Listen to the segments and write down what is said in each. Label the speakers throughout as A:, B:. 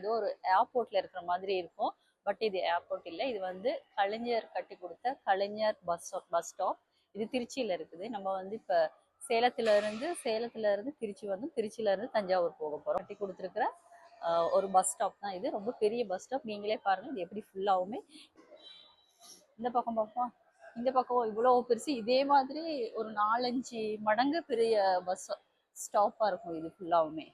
A: ஏதோ ஒரு ஏர்போர்ட்ல இருக்கிற மாதிரி இருக்கும். பட் இது ஏர்போர்ட் இல்லை, இது வந்து கலைஞர் கட்டி கொடுத்த கலைஞர் பஸ் ஸ்டாப். இது திருச்சியில இருக்குது. நம்ம வந்து இப்போ சேலத்துல இருந்து திருச்சி வந்து திருச்சியில இருந்து தஞ்சாவூர் போக போறோம். கட்டி கொடுத்துருக்கிற ஒரு பஸ் ஸ்டாப் தான் இது. ரொம்ப பெரிய பஸ் ஸ்டாப். நீங்களே பாருங்க இது எப்படி ஃபுல்லாவுமே. இந்த பக்கம் பார்ப்போம், இந்த பக்கம் இவ்வளோ பெருசு. இதே மாதிரி ஒரு 4-5 மடங்கு பெரிய பஸ் ஸ்டாப்பா இருக்கும் இது ஃபுல்லாவுமே.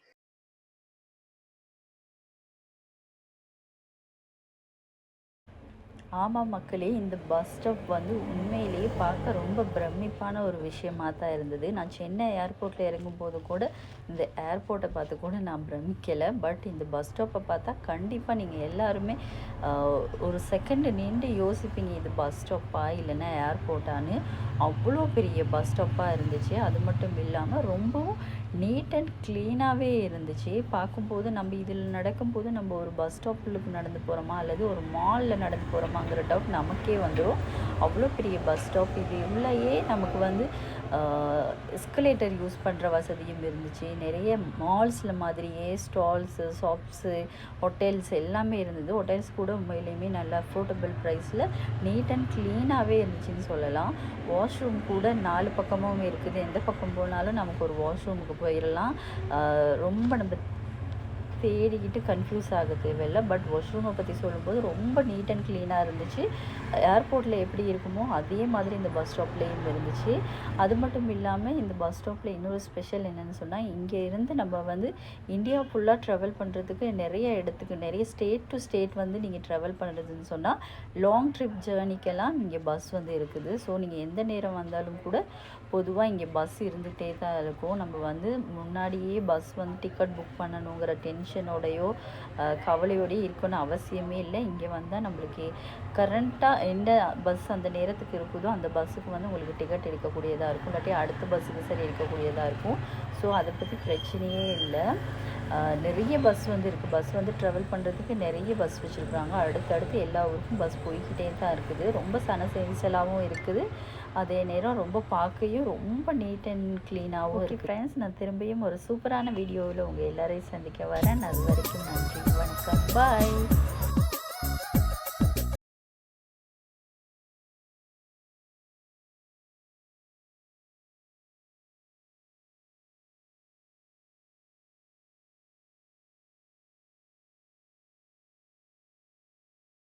A: ஆமாம் மக்களே, இந்த பஸ் ஸ்டாப் வந்து உண்மையிலேயே பார்க்க ரொம்ப பிரமிப்பான ஒரு விஷயமா தான் இருந்தது. நான் சென்னை ஏர்போர்ட்டில் இறங்கும்போது கூட இந்த ஏர்போர்ட்டை பார்த்து கூட நான் பிரமிக்கலை. பட் இந்த பஸ் ஸ்டாப்பை பார்த்தா கண்டிப்பாக நீங்கள் எல்லாருமே ஒரு செகண்டு நின்று யோசிப்பீங்க, இது பஸ் ஸ்டாப்பா இல்லைன்னா ஏர்போர்ட்டான்னு. அவ்வளோ பெரிய பஸ் ஸ்டாப்பாக இருந்துச்சு. அது மட்டும் இல்லாமல் ரொம்பவும் நீட் அண்ட் க்ளீனாகவே இருந்துச்சு. பார்க்கும்போது நம்ம இதில் நடக்கும்போது நம்ம ஒரு பஸ் ஸ்டாப்புக்கு நடந்து போகிறோமா அல்லது ஒரு மாலில் நடந்து போகிறோமாங்கிற டவுட் நமக்கே வந்துடும். அவ்வளோ பெரிய பஸ் ஸ்டாப். இது உள்ளேயே நமக்கு வந்து எஸ்கலேட்டர் யூஸ் பண்ணுற வசதியும் இருந்துச்சு. நிறைய மால்ஸில் மாதிரியே ஸ்டால்ஸு, ஷாப்ஸு, ஹோட்டல்ஸ் எல்லாமே இருந்தது. ஹோட்டல்ஸ் கூட உண்மையிலேயுமே நல்லா அஃபோர்டபுள் ப்ரைஸில் நீட் அண்ட் க்ளீனாகவே இருந்துச்சுன்னு சொல்லலாம். வாஷ்ரூம் கூட 4 பக்கமும் இருக்குது. எந்த பக்கம் போனாலும் நமக்கு ஒரு வாஷ்ரூமுக்கு போயிடலாம். ரொம்ப நம்ம தேடிக்கிட்டு கன்ஃபியூஸ் ஆக தேவையில்லை. பட் வாஷ்ரூமை பற்றி சொல்லும்போது ரொம்ப நீட் அண்ட் க்ளீனாக இருந்துச்சு. ஏர்போர்ட்டில் எப்படி இருக்குமோ அதே மாதிரி இந்த பஸ் ஸ்டாப்லேயும் இருந்துச்சு. அது மட்டும் இல்லாமல் இந்த பஸ் ஸ்டாப்பில் இன்னொரு ஸ்பெஷல் என்னென்னு சொன்னால், இங்கே இருந்து நம்ம வந்து இந்தியா ஃபுல்லாக ட்ராவல் பண்ணுறதுக்கு நிறைய இடத்துக்கு, நிறைய ஸ்டேட் டு ஸ்டேட் வந்து நீங்கள் ட்ராவல் பண்ணுறதுன்னு சொன்னால் லாங் ட்ரிப் ஜேர்னிக்கெல்லாம் இங்கே பஸ் வந்து இருக்குது. ஸோ நீங்கள் எந்த நேரம் வந்தாலும் கூட பொதுவாக இங்கே பஸ் இருந்துகிட்டே தான் இருக்கும். நம்ம வந்து முன்னாடியே பஸ் வந்து டிக்கெட் புக் பண்ணணுங்கிற டென்ஷனோடையோ கவலையோடையோ இருக்கணும்னு அவசியமே இல்லை. இங்கே வந்தால் நம்மளுக்கு கரண்ட்டாக எந்த பஸ் அந்த நேரத்துக்கு இருக்குதோ அந்த பஸ்ஸுக்கு வந்து உங்களுக்கு டிக்கெட் எடுக்கக்கூடியதாக இருக்கும். இல்லாட்டி அடுத்த பஸ்ஸுக்கு சரி எடுக்கக்கூடியதாக இருக்கும். ஸோ அதை பற்றி பிரச்சனையே இல்லை. நிறைய பஸ் வந்து இருக்குது. பஸ் வந்து ட்ராவல் பண்ணுறதுக்கு நிறைய பஸ் வச்சுருக்குறாங்க. அடுத்தடுத்து எல்லா ஊருக்கும் பஸ் போய்கிட்டே தான் இருக்குது. ரொம்ப சனசெரிசலாகவும் இருக்குது. அதே நேரம் ரொம்ப பார்க்கையும் ரொம்ப நீட் அண்ட் க்ளீனாகவும் இருக்குது. ஃப்ரெண்ட்ஸ், நான் திரும்பியும் ஒரு சூப்பரான வீடியோவில் உங்கள் எல்லாரையும் சந்திக்க வரேன். அது வரைக்கும் நன்றி, வணக்கம், பாய்.